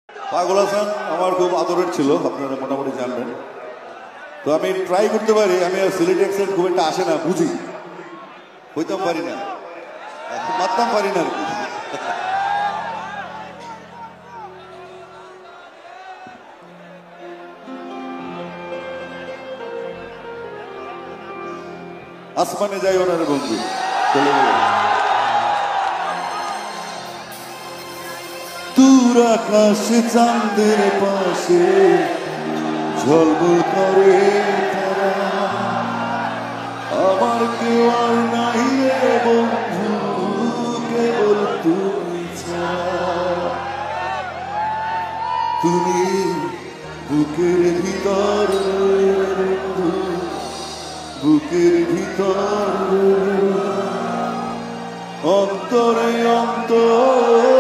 পাগল হাসান আমার খুব আদরের ছিল, আপনারা মোটামুটি জানবেন। তো আমি ট্রাই করতে পারি, আমি সিলেটি অ্যাকসেন্ট খুব একটা আসে না, বুঝি, হইতাম পারি না, মারতাম পারি না আর কি। আসমানে যাই ওনার বন্ধু চলে গেল। দূর আকাশে চাঁদের পাশে ঝলমল করে তারা, আমার কেউ আর নাই রে বন্ধু, কেবল তুমি ছাড়া। তুমি বুকের ভিতর বন্ধু, বুকের ভিতর, অন্তরে অন্তর